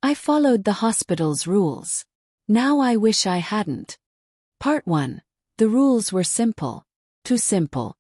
I followed the hospital's rules. Now I wish I hadn't. Part 1. The rules were simple. Too simple.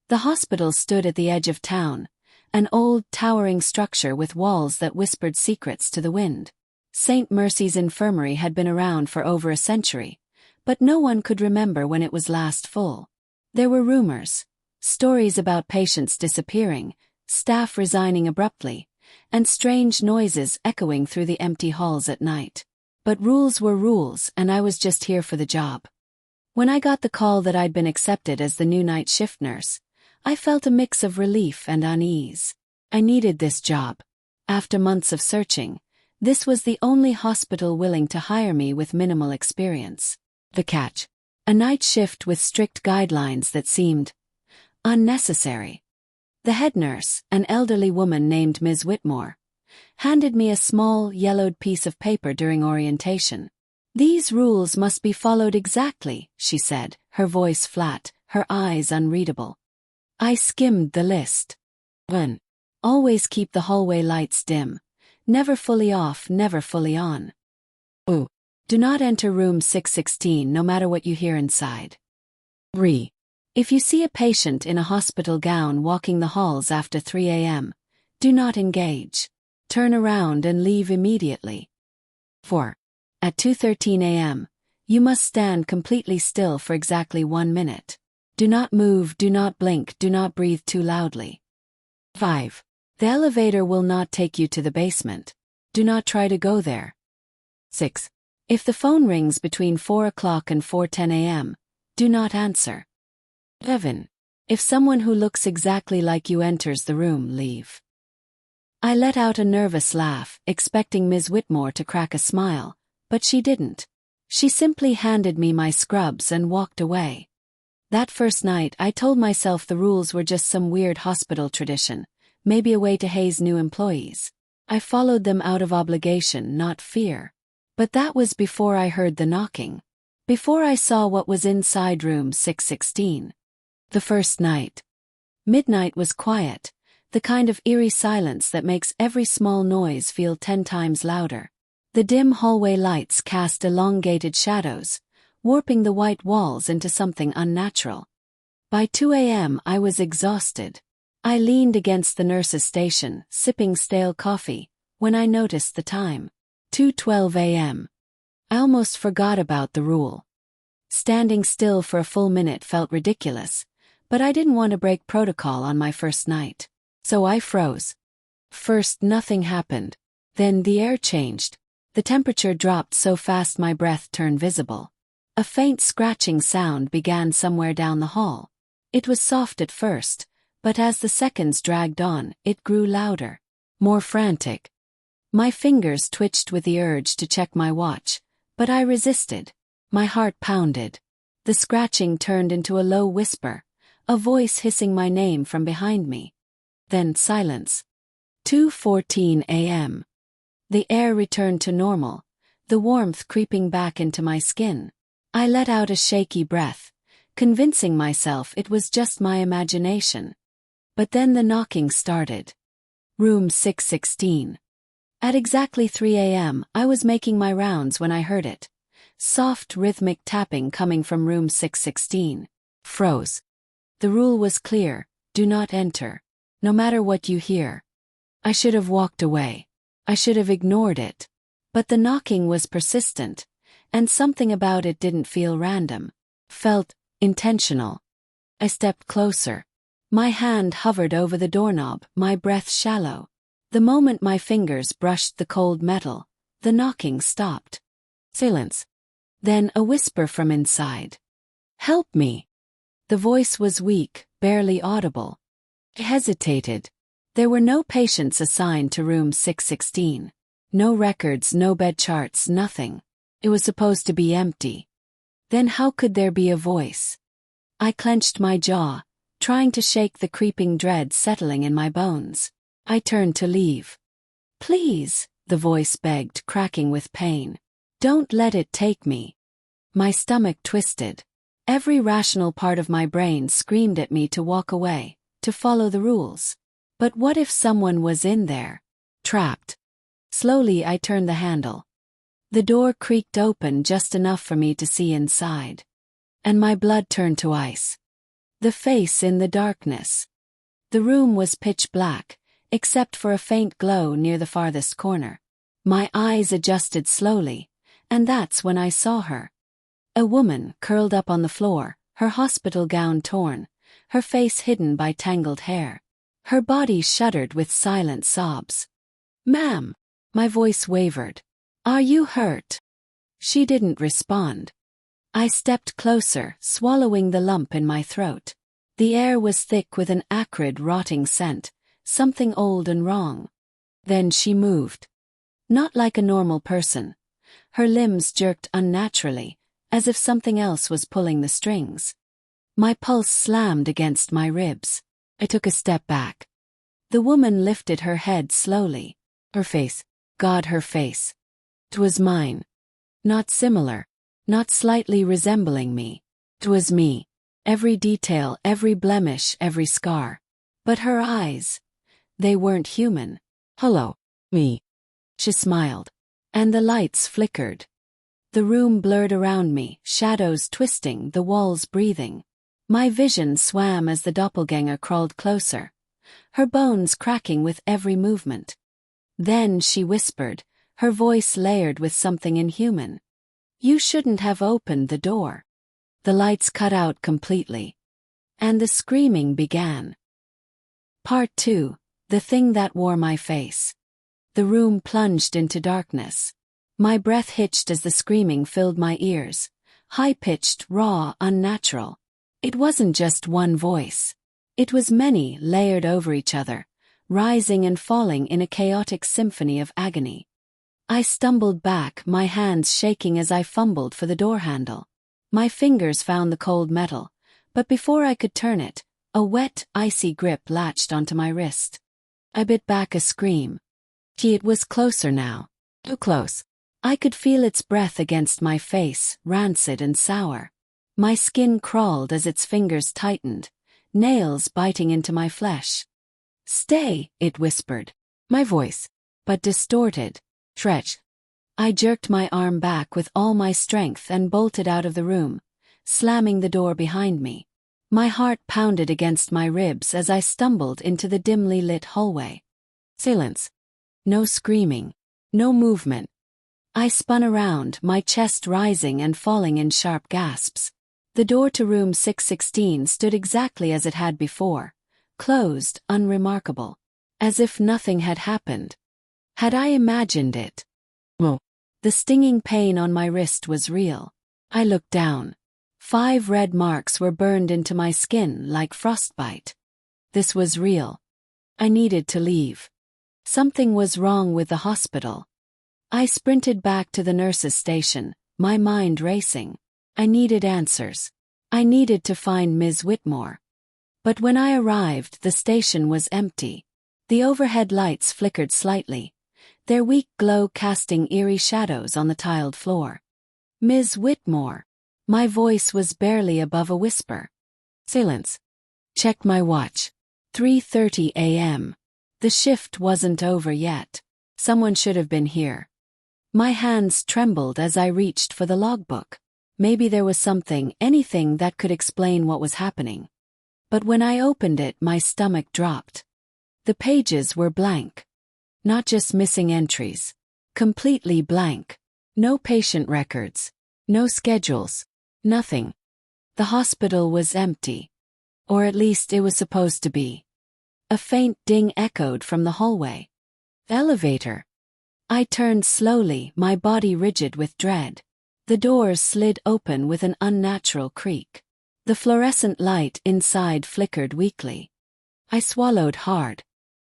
The hospital stood at the edge of town, an old, towering structure with walls that whispered secrets to the wind. St. Mercy's Infirmary had been around for over a century, but no one could remember when it was last full. There were rumors, stories about patients disappearing, staff resigning abruptly, and strange noises echoing through the empty halls at night. But rules were rules, and I was just here for the job. When I got the call that I'd been accepted as the new night shift nurse, I felt a mix of relief and unease. I needed this job. After months of searching, this was the only hospital willing to hire me with minimal experience. The catch: a night shift with strict guidelines that seemed unnecessary. The head nurse, an elderly woman named Ms. Whitmore, handed me a small, yellowed piece of paper during orientation. "These rules must be followed exactly," she said, her voice flat, her eyes unreadable. I skimmed the list. 1. Always keep the hallway lights dim. Never fully off, never fully on. 2. Do not enter room 616 no matter what you hear inside. 3. If you see a patient in a hospital gown walking the halls after 3 a.m., do not engage. Turn around and leave immediately. 4. At 2:13 a.m., you must stand completely still for exactly 1 minute. Do not move, do not blink, do not breathe too loudly. 5. The elevator will not take you to the basement. Do not try to go there. 6. If the phone rings between 4 o'clock and 4:10 a.m., do not answer. 7. If someone who looks exactly like you enters the room, leave. I let out a nervous laugh, expecting Ms. Whitmore to crack a smile, but she didn't. She simply handed me my scrubs and walked away. That first night I told myself the rules were just some weird hospital tradition, maybe a way to haze new employees. I followed them out of obligation, not fear. But that was before I heard the knocking. Before I saw what was inside room 616. The first night. Midnight was quiet, the kind of eerie silence that makes every small noise feel 10 times louder. The dim hallway lights cast elongated shadows, warping the white walls into something unnatural. By 2 a.m. I was exhausted. I leaned against the nurse's station, sipping stale coffee, when I noticed the time. 2:12 a.m. I almost forgot about the rule. Standing still for a full minute felt ridiculous, but I didn't want to break protocol on my first night. So I froze. First nothing happened. Then the air changed. The temperature dropped so fast my breath turned visible. A faint scratching sound began somewhere down the hall. It was soft at first, but as the seconds dragged on, it grew louder, more frantic. My fingers twitched with the urge to check my watch, but I resisted. My heart pounded. The scratching turned into a low whisper, a voice hissing my name from behind me. Then silence. 2:14 a.m. The air returned to normal, the warmth creeping back into my skin. I let out a shaky breath, convincing myself it was just my imagination. But then the knocking started. Room 616. At exactly 3 a.m., I was making my rounds when I heard it. Soft rhythmic tapping coming from room 616. Froze. The rule was clear: do not enter, no matter what you hear. I should have walked away. I should have ignored it. But the knocking was persistent, and something about it didn't feel random. Felt intentional. I stepped closer. My hand hovered over the doorknob, my breath shallow. The moment my fingers brushed the cold metal, the knocking stopped. Silence. Then a whisper from inside. "Help me." The voice was weak, barely audible. I hesitated. There were no patients assigned to room 616. No records, no bed charts, nothing. It was supposed to be empty. Then how could there be a voice? I clenched my jaw, trying to shake the creeping dread settling in my bones. I turned to leave. "Please," the voice begged, cracking with pain. "Don't let it take me." My stomach twisted. Every rational part of my brain screamed at me to walk away, to follow the rules. But what if someone was in there? Trapped. Slowly I turned the handle. The door creaked open just enough for me to see inside. And my blood turned to ice. The face in the darkness. The room was pitch black, except for a faint glow near the farthest corner. My eyes adjusted slowly, and that's when I saw her. A woman curled up on the floor, her hospital gown torn, her face hidden by tangled hair. Her body shuddered with silent sobs. "Ma'am," my voice wavered. "Are you hurt?" She didn't respond. I stepped closer, swallowing the lump in my throat. The air was thick with an acrid, rotting scent, something old and wrong. Then she moved. Not like a normal person. Her limbs jerked unnaturally, as if something else was pulling the strings. My pulse slammed against my ribs. I took a step back. The woman lifted her head slowly. Her face. God, her face. It was mine. Not similar. Not slightly resembling me. It was me. Every detail, every blemish, every scar. But her eyes. They weren't human. "Hello, me." She smiled. And the lights flickered. The room blurred around me, shadows twisting, the walls breathing. My vision swam as the doppelganger crawled closer, her bones cracking with every movement. Then she whispered, her voice layered with something inhuman. "You shouldn't have opened the door." The lights cut out completely. And the screaming began. Part 2. The thing that wore my face. The room plunged into darkness. My breath hitched as the screaming filled my ears. High-pitched, raw, unnatural. It wasn't just one voice. It was many, layered over each other, rising and falling in a chaotic symphony of agony. I stumbled back, my hands shaking as I fumbled for the door handle. My fingers found the cold metal, but before I could turn it, a wet, icy grip latched onto my wrist. I bit back a scream. It was closer now. Too close. I could feel its breath against my face, rancid and sour. My skin crawled as its fingers tightened, nails biting into my flesh. "Stay," it whispered. My voice, but distorted. "Stretch." I jerked my arm back with all my strength and bolted out of the room, slamming the door behind me. My heart pounded against my ribs as I stumbled into the dimly lit hallway. Silence. No screaming. No movement. I spun around, my chest rising and falling in sharp gasps. The door to room 616 stood exactly as it had before, closed, unremarkable, as if nothing had happened. Had I imagined it? No. The stinging pain on my wrist was real. I looked down. 5 red marks were burned into my skin like frostbite. This was real. I needed to leave. Something was wrong with the hospital. I sprinted back to the nurse's station, my mind racing. I needed answers. I needed to find Ms. Whitmore. But when I arrived, the station was empty. The overhead lights flickered slightly, their weak glow casting eerie shadows on the tiled floor. "Ms. Whitmore." My voice was barely above a whisper. Silence. Checked my watch. 3:30 a.m. The shift wasn't over yet. Someone should have been here. My hands trembled as I reached for the logbook. Maybe there was something, anything that could explain what was happening. But when I opened it, my stomach dropped. The pages were blank. Not just missing entries. Completely blank. No patient records. No schedules. Nothing. The hospital was empty. Or at least it was supposed to be. A faint ding echoed from the hallway. Elevator. I turned slowly, my body rigid with dread. The doors slid open with an unnatural creak. The fluorescent light inside flickered weakly. I swallowed hard.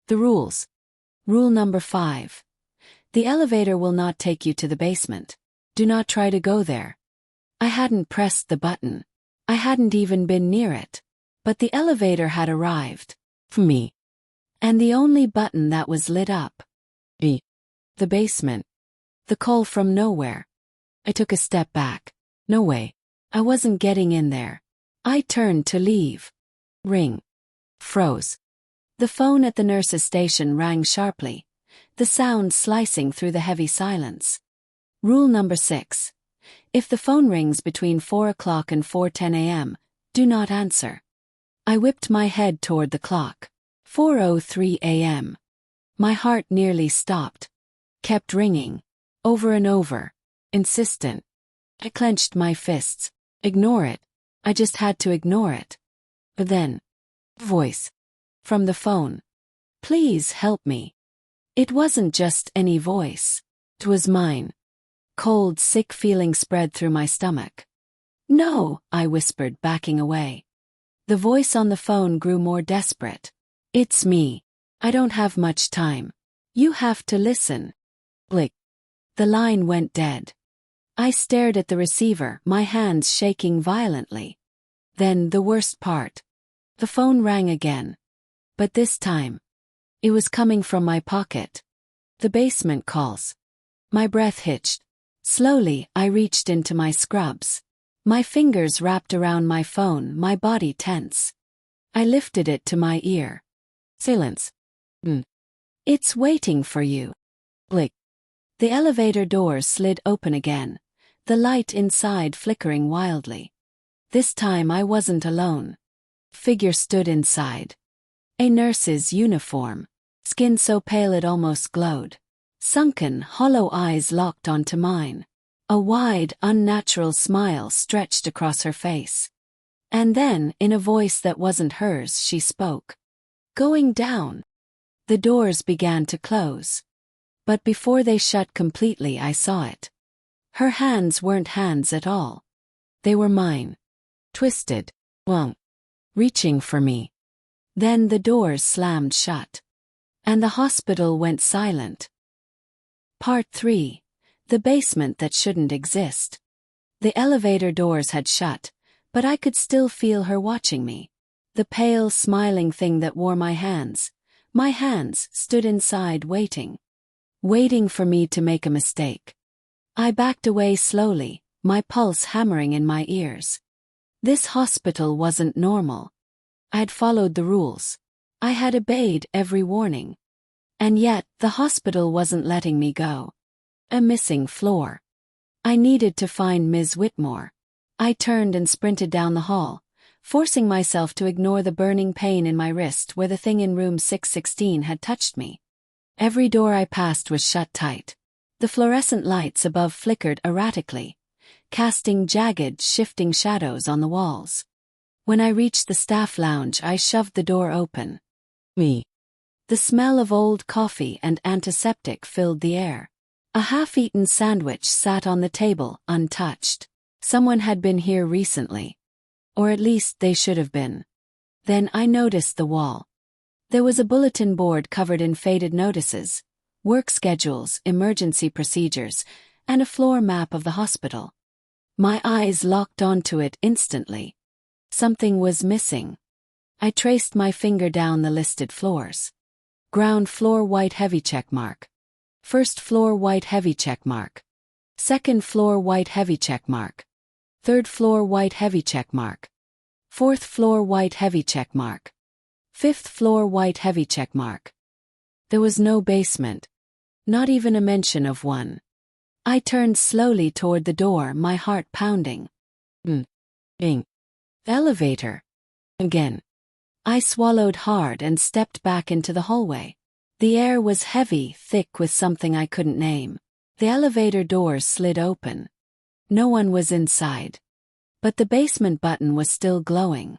The rules. Rule number 5. The elevator will not take you to the basement. Do not try to go there. I hadn't pressed the button. I hadn't even been near it. But the elevator had arrived. For me. And the only button that was lit up. The basement. The call from nowhere. I took a step back. No way. I wasn't getting in there. I turned to leave. Ring. Froze. The phone at the nurse's station rang sharply. the sound slicing through the heavy silence. Rule number 6. If the phone rings between 4 o'clock and 4:10 a.m., do not answer. I whipped my head toward the clock. 4:03 a.m. My heart nearly stopped. Kept ringing. Over and over. Insistent. I clenched my fists. Ignore it. I just had to ignore it. But then. Voice. From the phone. Please help me. It wasn't just any voice. It was mine. Cold, sick feeling spread through my stomach. No, I whispered, backing away. The voice on the phone grew more desperate. It's me. I don't have much time. You have to listen. Blick. The line went dead. I stared at the receiver, my hands shaking violently. Then the worst part. The phone rang again. But this time. It was coming from my pocket. The basement calls. My breath hitched. Slowly, I reached into my scrubs. My fingers wrapped around my phone, my body tense. I lifted it to my ear. Silence. It's waiting for you. Blick. The elevator doors slid open again, the light inside flickering wildly. This time I wasn't alone. Figure stood inside. A nurse's uniform, skin so pale it almost glowed. Sunken, hollow eyes locked onto mine. A wide, unnatural smile stretched across her face. And then, in a voice that wasn't hers, she spoke. Going down. The doors began to close. But before they shut completely, I saw it. Her hands weren't hands at all. They were mine. Twisted. Reaching for me. Then the doors slammed shut. And the hospital went silent. Part 3. The basement that shouldn't exist. The elevator doors had shut, but I could still feel her watching me. The pale, smiling thing that wore my hands. My hands stood inside waiting. Waiting for me to make a mistake. I backed away slowly, my pulse hammering in my ears. This hospital wasn't normal. I had followed the rules. I had obeyed every warning. And yet, the hospital wasn't letting me go. A missing floor. I needed to find Ms. Whitmore. I turned and sprinted down the hall, forcing myself to ignore the burning pain in my wrist where the thing in room 616 had touched me. Every door I passed was shut tight. The fluorescent lights above flickered erratically, casting jagged, shifting shadows on the walls. When I reached the staff lounge, I shoved the door open. Me. The smell of old coffee and antiseptic filled the air. A half-eaten sandwich sat on the table, untouched. Someone had been here recently. Or at least they should have been. Then I noticed the wall. There was a bulletin board covered in faded notices, work schedules, emergency procedures, and a floor map of the hospital. My eyes locked onto it instantly. Something was missing. I traced my finger down the listed floors. Ground floor white heavy check mark. First floor white heavy check mark. Second floor white heavy check mark. Third floor white heavy check mark. Fourth floor white heavy check mark. Fifth floor white heavy check mark. There was no basement. Not even a mention of one. I turned slowly toward the door, my heart pounding. Elevator. Again. I swallowed hard and stepped back into the hallway. The air was heavy, thick with something I couldn't name. The elevator doors slid open. No one was inside. But the basement button was still glowing.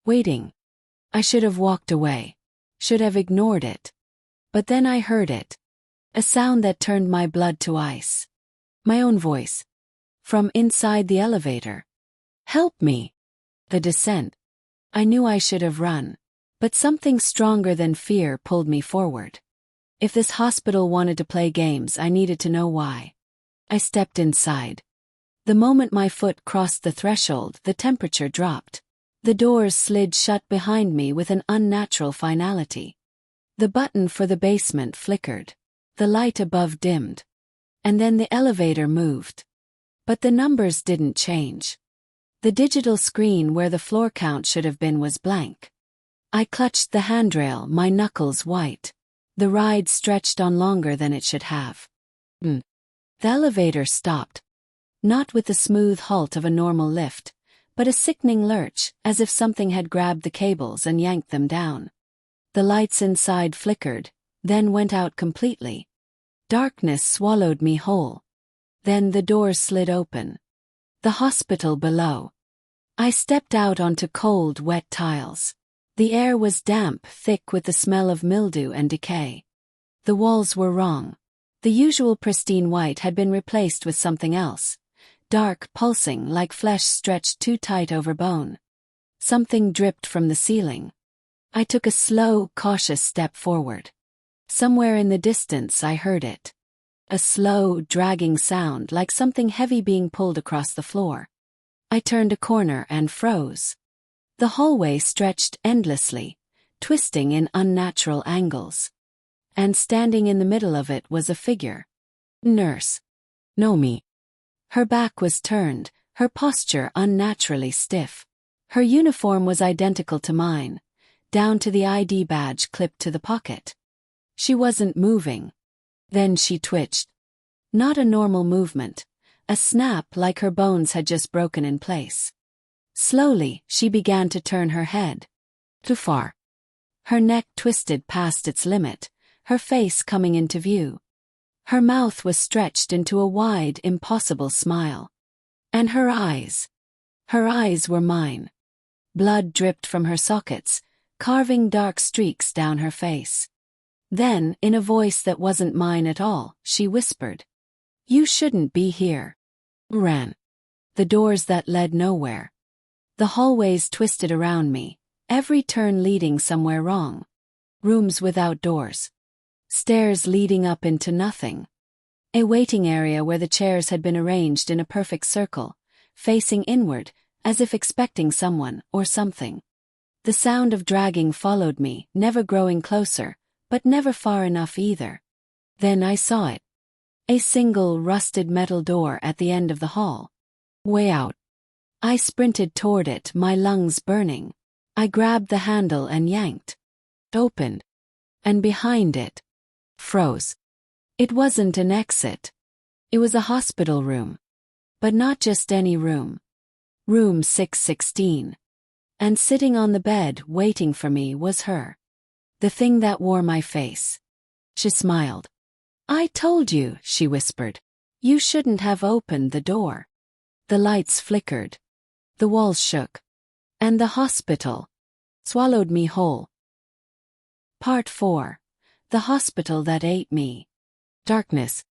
Waiting. I should have walked away. Should have ignored it. But then I heard it. A sound that turned my blood to ice. My own voice. From inside the elevator. Help me. The descent. I knew I should have run. But something stronger than fear pulled me forward. If this hospital wanted to play games, I needed to know why. I stepped inside. The moment my foot crossed the threshold, the temperature dropped. The doors slid shut behind me with an unnatural finality. The button for the basement flickered. The light above dimmed. And then the elevator moved. But the numbers didn't change. The digital screen where the floor count should have been was blank. I clutched the handrail, my knuckles white. The ride stretched on longer than it should have. The elevator stopped. Not with the smooth halt of a normal lift, but a sickening lurch, as if something had grabbed the cables and yanked them down. The lights inside flickered, then went out completely. Darkness swallowed me whole. Then the doors slid open. The hospital below. I stepped out onto cold, wet tiles. The air was damp, thick with the smell of mildew and decay. The walls were wrong. The usual pristine white had been replaced with something else. Dark, pulsing, like flesh stretched too tight over bone. Something dripped from the ceiling. I took a slow, cautious step forward. Somewhere in the distance I heard it. A slow, dragging sound like something heavy being pulled across the floor. I turned a corner and froze. The hallway stretched endlessly, twisting in unnatural angles. And standing in the middle of it was a figure. Nurse. Nomi. Her back was turned, her posture unnaturally stiff. Her uniform was identical to mine, down to the ID badge clipped to the pocket. She wasn't moving. Then she twitched. Not a normal movement, a snap like her bones had just broken in place. Slowly, she began to turn her head. Too far. Her neck twisted past its limit, her face coming into view. Her mouth was stretched into a wide, impossible smile. And her eyes. Her eyes were mine. Blood dripped from her sockets, carving dark streaks down her face. Then, in a voice that wasn't mine at all, she whispered, "You shouldn't be here." Ran. The doors that led nowhere. The hallways twisted around me, every turn leading somewhere wrong. Rooms without doors. Stairs leading up into nothing. A waiting area where the chairs had been arranged in a perfect circle, facing inward, as if expecting someone or something. The sound of dragging followed me, never growing closer, but never far enough either. Then I saw it. A single rusted metal door at the end of the hall. Way out. I sprinted toward it, my lungs burning. I grabbed the handle and yanked. It opened. And behind it, froze. It wasn't an exit. It was a hospital room. But not just any room. Room 616. And sitting on the bed waiting for me was her. The thing that wore my face. She smiled. "I told you," she whispered. "You shouldn't have opened the door." The lights flickered. The walls shook. And the hospital swallowed me whole. Part 4. The hospital that ate me. Darkness.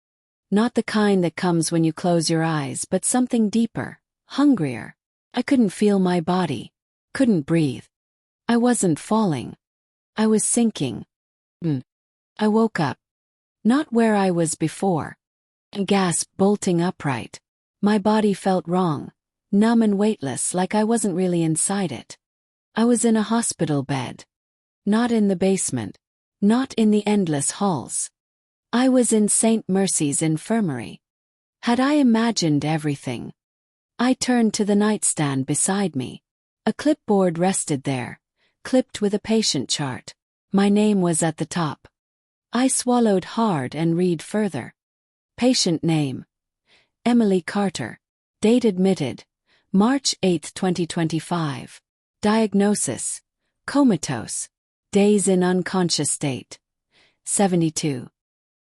Not the kind that comes when you close your eyes, but something deeper, hungrier. I couldn't feel my body. Couldn't breathe. I wasn't falling. I was sinking. I woke up. Not where I was before. A gasp, bolting upright. My body felt wrong, numb and weightless, like I wasn't really inside it. I was in a hospital bed. Not in the basement. Not in the endless halls. I was in St. Mercy's Infirmary. Had I imagined everything? I turned to the nightstand beside me. A clipboard rested there, clipped with a patient chart. My name was at the top. I swallowed hard and read further. Patient name: Emily Carter. Date admitted: March 8, 2025. Diagnosis: comatose. Days in unconscious state: 72.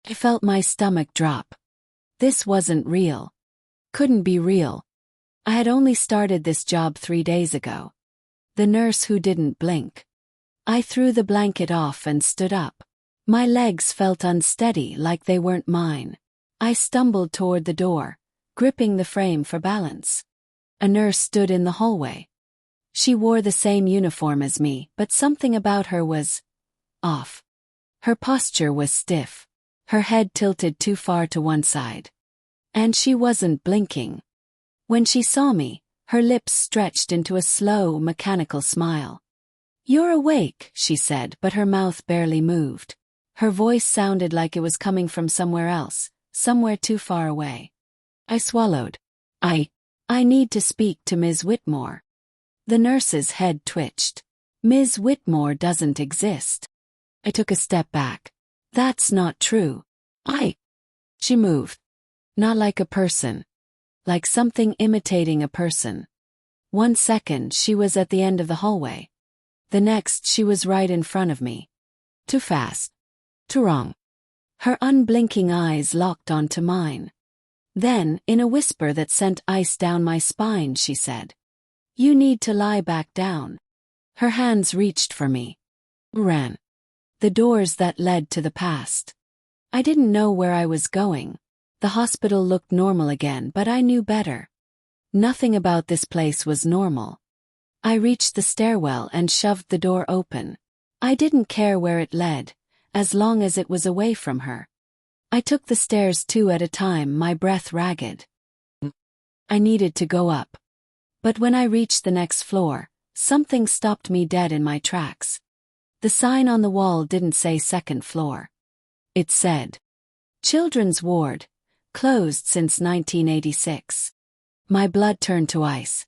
I felt my stomach drop. This wasn't real. Couldn't be real. I had only started this job 3 days ago. The nurse who didn't blink. I threw the blanket off and stood up. My legs felt unsteady, like they weren't mine. I stumbled toward the door, gripping the frame for balance. A nurse stood in the hallway. She wore the same uniform as me, but something about her was off. Her posture was stiff. Her head tilted too far to one side. And she wasn't blinking. When she saw me, her lips stretched into a slow, mechanical smile. "You're awake," she said, but her mouth barely moved. Her voice sounded like it was coming from somewhere else, somewhere too far away. I swallowed. I need to speak to Ms. Whitmore." The nurse's head twitched. "Ms. Whitmore doesn't exist." I took a step back. That's not true. She moved. Not like a person. Like something imitating a person. 1 second she was at the end of the hallway. The next she was right in front of me. Too fast. Too wrong. Her unblinking eyes locked onto mine. Then, in a whisper that sent ice down my spine, she said, "You need to lie back down." Her hands reached for me. Ran. The doors that led to the past. I didn't know where I was going. The hospital looked normal again, but I knew better. Nothing about this place was normal. I reached the stairwell and shoved the door open. I didn't care where it led, as long as it was away from her. I took the stairs 2 at a time, my breath ragged. I needed to go up. But when I reached the next floor, something stopped me dead in my tracks. The sign on the wall didn't say second floor. It said, "Children's Ward, closed since 1986. My blood turned to ice.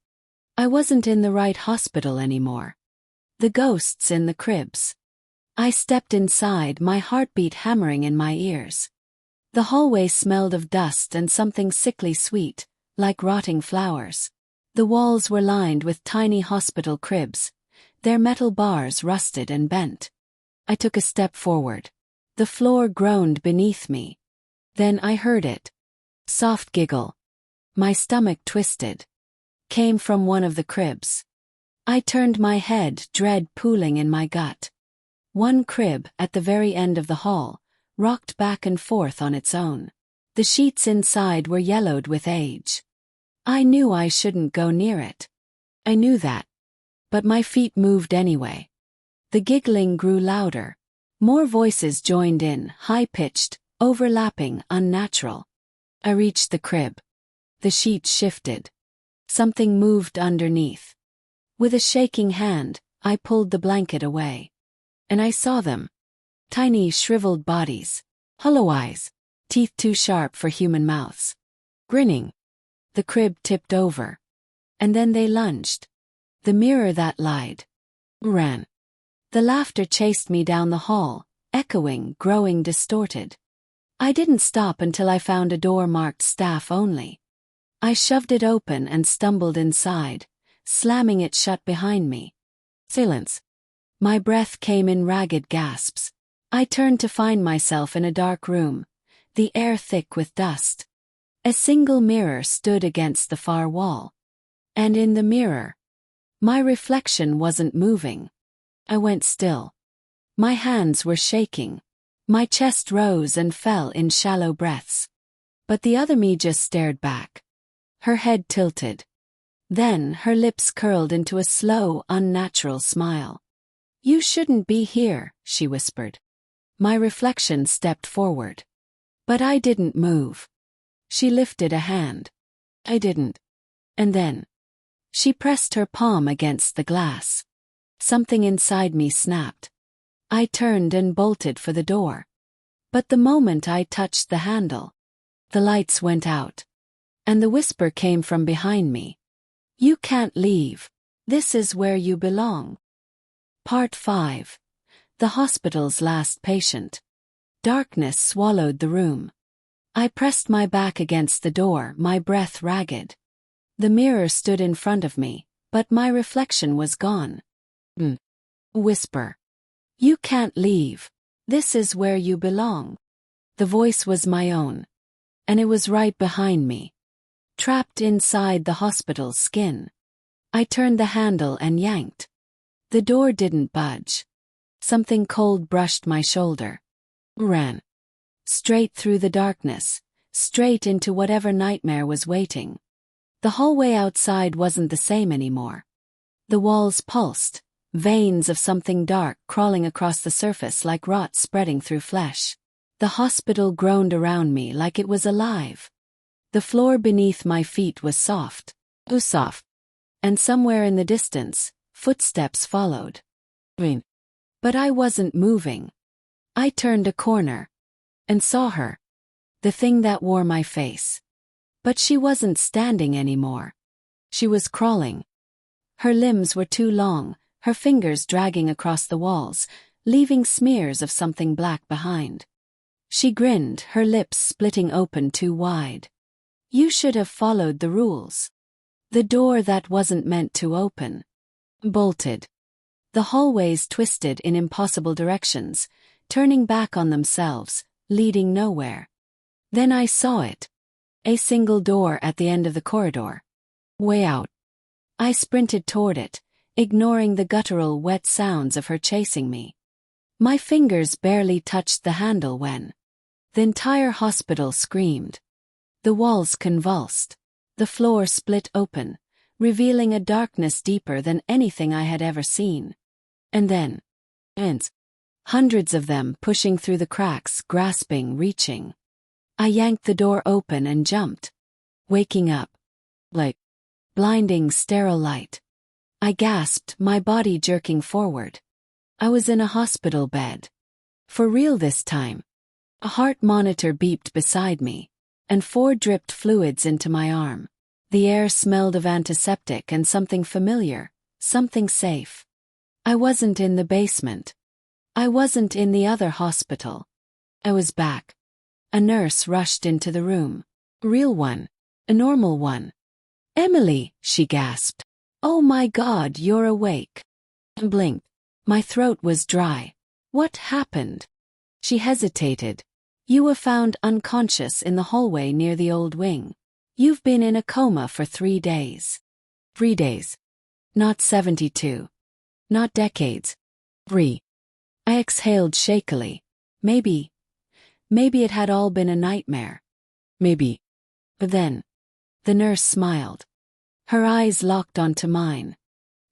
I wasn't in the right hospital anymore. The ghosts in the cribs. I stepped inside, my heartbeat hammering in my ears. The hallway smelled of dust and something sickly sweet, like rotting flowers. The walls were lined with tiny hospital cribs, their metal bars rusted and bent. I took a step forward. The floor groaned beneath me. Then I heard it. Soft giggle. My stomach twisted. Came from one of the cribs. I turned my head, dread pooling in my gut. One crib, at the very end of the hall, rocked back and forth on its own. The sheets inside were yellowed with age. I knew I shouldn't go near it. I knew that. But my feet moved anyway. The giggling grew louder. More voices joined in, high-pitched, overlapping, unnatural. I reached the crib. The sheets shifted. Something moved underneath. With a shaking hand, I pulled the blanket away. And I saw them. Tiny, shriveled bodies. Hollow eyes. Teeth too sharp for human mouths. Grinning. The crib tipped over. And then they lunged. The mirror that lied. Ran. The laughter chased me down the hall, echoing, growing distorted. I didn't stop until I found a door marked staff only. I shoved it open and stumbled inside, slamming it shut behind me. Silence. My breath came in ragged gasps. I turned to find myself in a dark room, the air thick with dust. A single mirror stood against the far wall. And in the mirror, my reflection wasn't moving. I went still. My hands were shaking. My chest rose and fell in shallow breaths. But the other me just stared back. Her head tilted. Then her lips curled into a slow, unnatural smile. "You shouldn't be here," she whispered. My reflection stepped forward. But I didn't move. She lifted a hand. I didn't. And then she pressed her palm against the glass. Something inside me snapped. I turned and bolted for the door. But the moment I touched the handle, the lights went out. And the whisper came from behind me. "You can't leave. This is where you belong." Part 5. The hospital's last patient. Darkness swallowed the room. I pressed my back against the door, my breath ragged. The mirror stood in front of me, but my reflection was gone. Whisper. "You can't leave. This is where you belong." The voice was my own. And it was right behind me. Trapped inside the hospital's skin. I turned the handle and yanked. The door didn't budge. Something cold brushed my shoulder. Ran. Straight through the darkness. Straight into whatever nightmare was waiting. The hallway outside wasn't the same anymore. The walls pulsed. Veins of something dark crawling across the surface like rot spreading through flesh. The hospital groaned around me like it was alive. The floor beneath my feet was soft. Too soft. And somewhere in the distance, footsteps followed. But I wasn't moving. I turned a corner. And saw her. The thing that wore my face. But she wasn't standing anymore. She was crawling. Her limbs were too long, her fingers dragging across the walls, leaving smears of something black behind. She grinned, her lips splitting open too wide. You should have followed the rules. The door that wasn't meant to open bolted. The hallways twisted in impossible directions, turning back on themselves, leading nowhere. Then I saw it. A single door at the end of the corridor. Way out. I sprinted toward it, ignoring the guttural wet sounds of her chasing me. My fingers barely touched the handle when the entire hospital screamed. The walls convulsed. The floor split open, revealing a darkness deeper than anything I had ever seen. And then, ants. Hundreds of them pushing through the cracks, grasping, reaching. I yanked the door open and jumped, waking up. Like blinding sterile light. I gasped, my body jerking forward. I was in a hospital bed. For real this time. A heart monitor beeped beside me, and 4 dripped fluids into my arm. The air smelled of antiseptic and something familiar, something safe. I wasn't in the basement. I wasn't in the other hospital. I was back. A nurse rushed into the room. Real one. A normal one. Emily, she gasped. Oh my God, you're awake. I blinked. My throat was dry. What happened? She hesitated. You were found unconscious in the hallway near the old wing. You've been in a coma for 3 days. 3 days. Not 72. Not decades. 3. I exhaled shakily. Maybe it had all been a nightmare. Maybe. But then, the nurse smiled. Her eyes locked onto mine.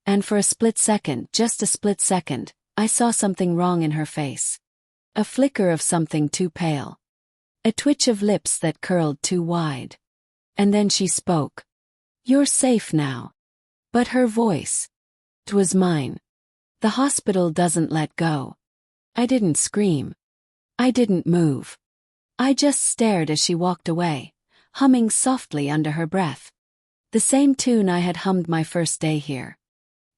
And for a split second, just a split second, I saw something wrong in her face. A flicker of something too pale. A twitch of lips that curled too wide. And then she spoke. You're safe now. But her voice. It was mine. The hospital doesn't let go. I didn't scream. I didn't move. I just stared as she walked away, humming softly under her breath. The same tune I had hummed my first day here.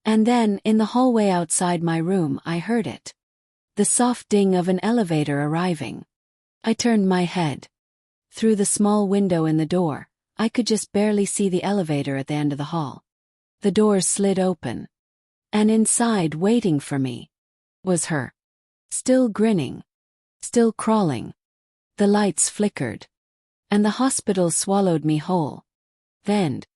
And then, in the hallway outside my room, I heard it. The soft ding of an elevator arriving. I turned my head. Through the small window in the door, I could just barely see the elevator at the end of the hall. The doors slid open. And inside, waiting for me, was her. Still grinning. Still crawling. The lights flickered. And the hospital swallowed me whole. The end.